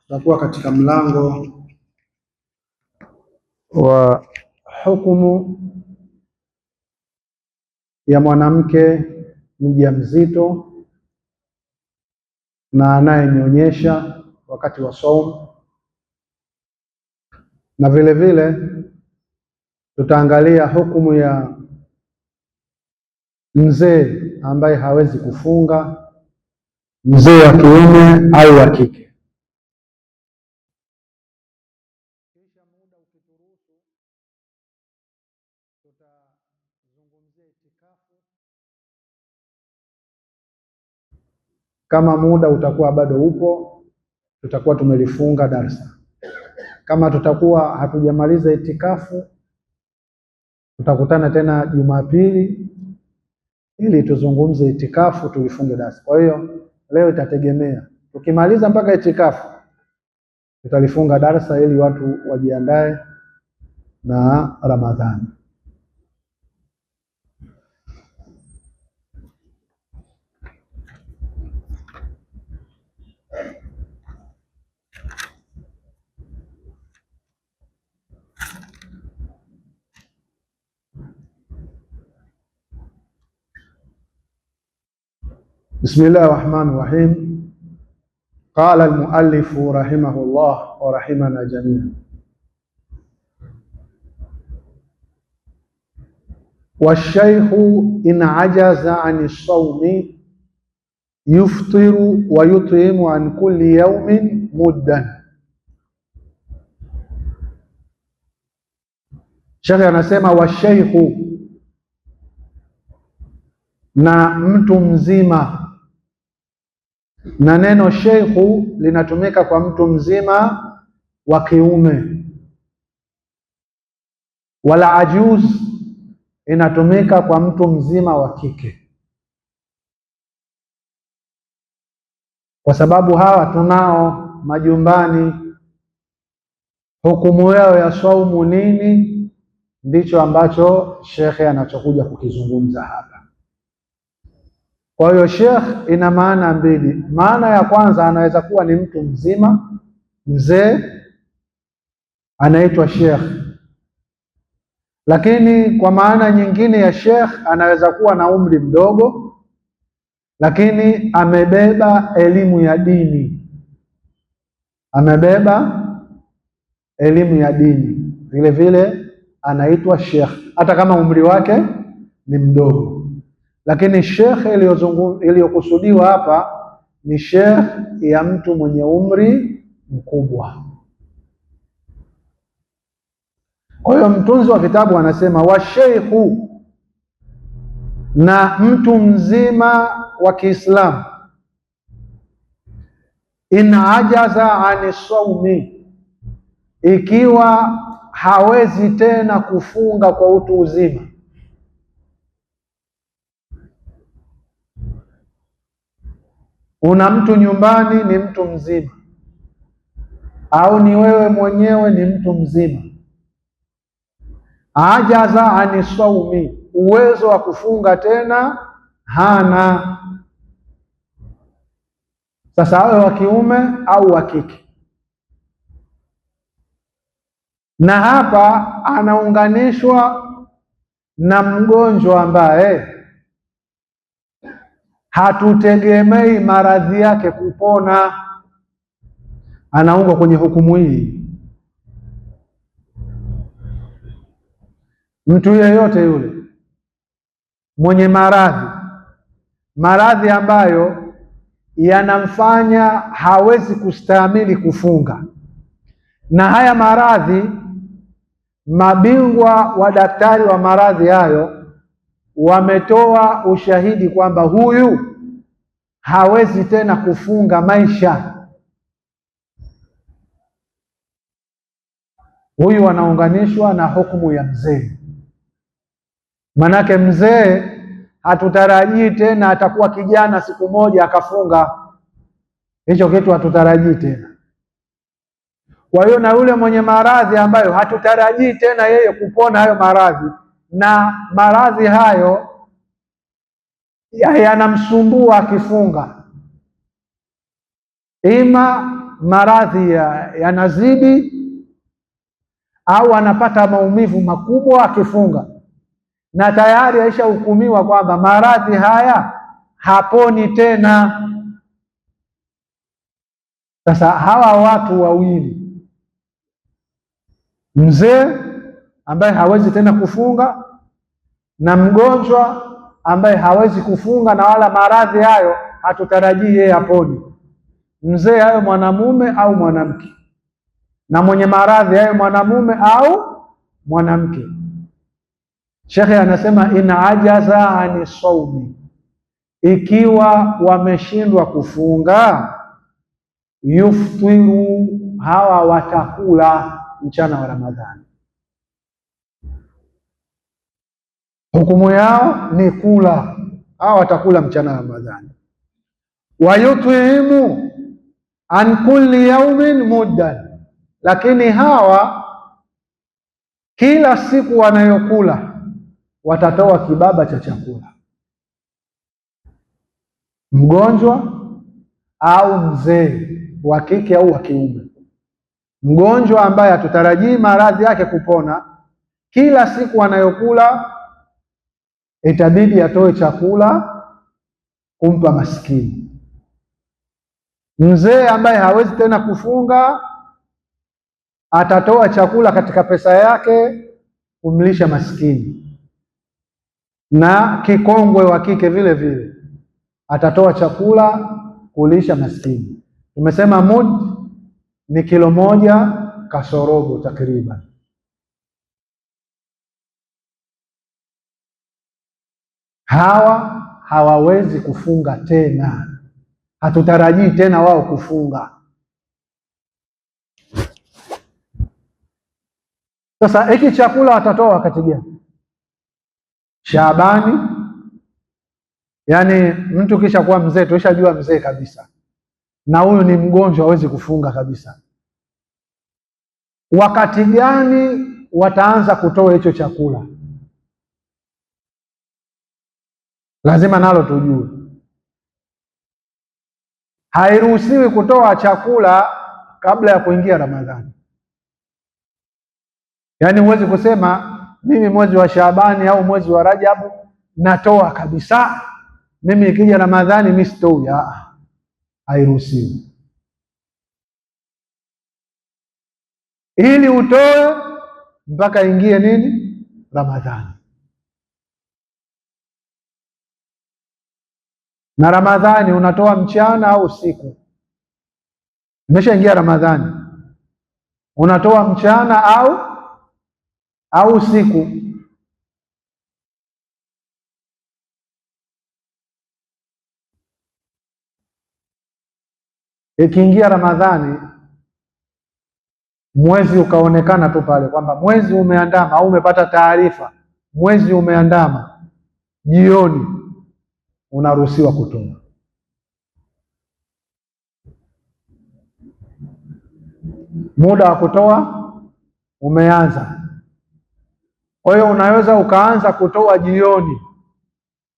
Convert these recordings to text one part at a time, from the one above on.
Tutakuwa katika mlango wa hukumu ya mwanamke mjamzito na anayenyonyesha wakati wa saumu, na vile vile tutaangalia hukumu ya mzee ambaye hawezi kufunga, mzee wa kiume au wa kike. Kisha muda ukituruhusu, tutazungumzia itikafu. Kama muda utakuwa bado upo, tutakuwa tumelifunga darsa. Kama tutakuwa hatujamaliza itikafu, tutakutana tena Jumapili ili tuzungumze itikafu, tulifunge darasa. Kwa hiyo leo itategemea, tukimaliza mpaka itikafu tutalifunga darasa ili watu wajiandae na Ramadhani. Bismillahir Rahmanir Rahim. Qala al-muallifu rahimahullah wa rahimana jami'an. Washaykhu in ajaza ani sawmi yuftiru wa yut'imu an kulli yawmin muddan. Sheikh anasema washaykhu, na mtu mzima, na neno sheikhu linatumika kwa mtu mzima wa kiume, wala ajuz inatumika kwa mtu mzima wa kike, kwa sababu hawa tunao majumbani. Hukumu yao ya saumu nini? Ndicho ambacho shekhe anachokuja kukizungumza hapa. Kwa hiyo sheikh ina maana mbili. Maana ya kwanza, anaweza kuwa ni mtu mzima, mzee, anaitwa sheikh. Lakini kwa maana nyingine ya sheikh, anaweza kuwa na umri mdogo, lakini amebeba elimu ya dini, amebeba elimu ya dini, vile vile anaitwa sheikh, hata kama umri wake ni mdogo. Lakini sheikh iliyokusudiwa hapa ni sheikh ya mtu mwenye umri mkubwa. Kwa hiyo mtunzi wa kitabu anasema washeikhu, na mtu mzima wa Kiislamu, in ajaza ani saumi, ikiwa hawezi tena kufunga kwa utu uzima. Una mtu nyumbani ni mtu mzima, au ni wewe mwenyewe ni mtu mzima, ajaza ani saumi, uwezo wa kufunga tena hana. Sasa awe wa kiume au wa kike. Na hapa anaunganishwa na mgonjwa ambaye hatutegemei maradhi yake kupona, anaungwa kwenye hukumu hii. Mtu yeyote yule mwenye maradhi ambayo yanamfanya hawezi kustahimili kufunga, na haya maradhi, mabingwa wa daktari wa maradhi hayo wametoa ushahidi kwamba huyu hawezi tena kufunga maisha. Huyu anaunganishwa na hukumu ya mzee. Manake mzee hatutarajii tena atakuwa kijana siku moja akafunga, hicho kitu hatutarajii tena. Kwa hiyo na yule mwenye maradhi ambayo hatutarajii tena yeye kupona hayo maradhi, na maradhi hayo yanamsumbua akifunga, ima maradhi yanazidi au anapata maumivu makubwa akifunga, na tayari aishahukumiwa kwamba maradhi haya haponi tena. Sasa hawa watu wawili, mzee ambaye hawezi tena kufunga na mgonjwa ambaye hawezi kufunga na wala maradhi hayo hatutarajii yeye apone. Mzee awe mwanamume au mwanamke, na mwenye maradhi awe mwanamume au mwanamke. Shekhe anasema ina ajaza ani saumi, ikiwa wameshindwa kufunga, yuftiru, hawa watakula mchana wa Ramadhani. Hukumu yao ni kula, hawa watakula mchana wa Ramadhani. Wayutimu an kulli yaumin muddan, lakini hawa kila siku wanayokula watatoa kibaba cha chakula. Mgonjwa au mzee, wa kike au wa kiume. Mgonjwa ambaye hatutarajii maradhi yake kupona, kila siku anayokula itabidi atoe chakula kumpa maskini. Mzee ambaye hawezi tena kufunga atatoa chakula katika pesa yake kumlisha maskini, na kikongwe wa kike vile vile atatoa chakula kulisha maskini. Tumesema mud ni 1 kasorobo takriban. Hawa hawawezi kufunga tena, hatutarajii tena wao kufunga. Sasa hiki chakula watatoa wakati gani? Shaabani, yaani mtu kisha kuwa mzee, tuishajua mzee kabisa, na huyu ni mgonjwa, hawezi kufunga kabisa. Wakati gani wataanza kutoa hicho chakula? Lazima nalo tujue. Hairuhusiwi kutoa chakula kabla ya kuingia Ramadhani. Yaani huwezi kusema mimi mwezi wa Shaabani au mwezi wa Rajabu natoa kabisa, mimi ikija Ramadhani mimi sitoi. Hairuhusiwi. Ili utoe mpaka ingie nini? Ramadhani. Na Ramadhani unatoa mchana au usiku? Imeshaingia Ramadhani, unatoa mchana au usiku? Ikiingia Ramadhani, mwezi ukaonekana tu pale kwamba mwezi umeandama, au umepata taarifa mwezi umeandama, jioni unaruhusiwa kutoa. Muda wa kutoa umeanza. Kwa hiyo unaweza ukaanza kutoa jioni,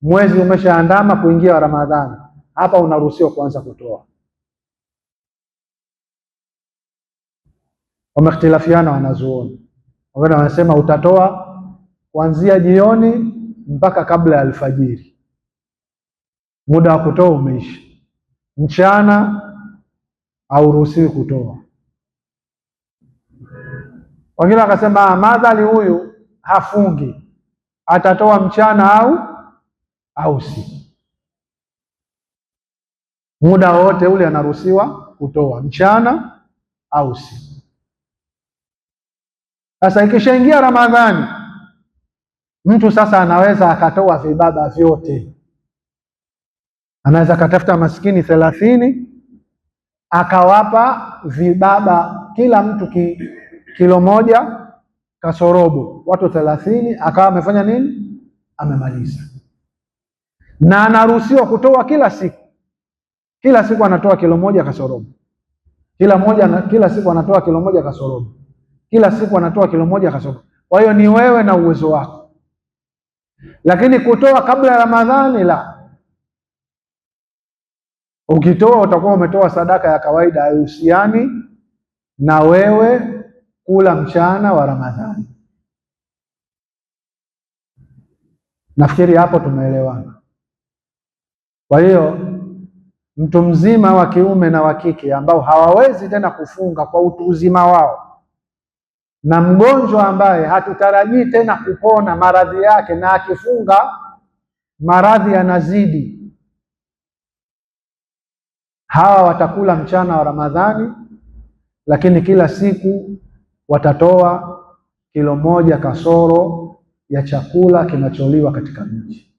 mwezi umeshaandama kuingia Ramadhani, hapa unaruhusiwa kuanza kutoa. Wamehtilafiana wanazuoni, wengine wanasema utatoa kuanzia jioni mpaka kabla ya alfajiri, muda wa kutoa umeisha. Mchana hauruhusiwi kutoa. Wengine wakasema madhali huyu hafungi, atatoa mchana au usiku, muda wote ule anaruhusiwa kutoa, mchana au usiku. Sasa ikishaingia Ramadhani, mtu sasa anaweza akatoa vibaba vyote. Anaweza akatafuta maskini 30 akawapa vibaba, kila mtu kilo 1 kasorobo, watu 30, akawa amefanya nini? Amemaliza. Na anaruhusiwa kutoa kila siku anatoa kilo 1 kasorobo, kila siku anatoa kilo 1 kasorobo, kila siku anatoa kilo 1 kasorobo. Kwa hiyo ni wewe na uwezo wako, lakini kutoa kabla ya Ramadhani la Ukitoa utakuwa umetoa sadaka ya kawaida, haihusiani na wewe kula mchana wa Ramadhani. Nafikiri hapo tumeelewana. Kwa hiyo mtu mzima wa kiume na wa kike ambao hawawezi tena kufunga kwa utu uzima wao, na mgonjwa ambaye hatutarajii tena kupona maradhi yake, na akifunga maradhi yanazidi, hawa watakula mchana wa Ramadhani, lakini kila siku watatoa kilo moja kasoro ya chakula kinacholiwa katika mji.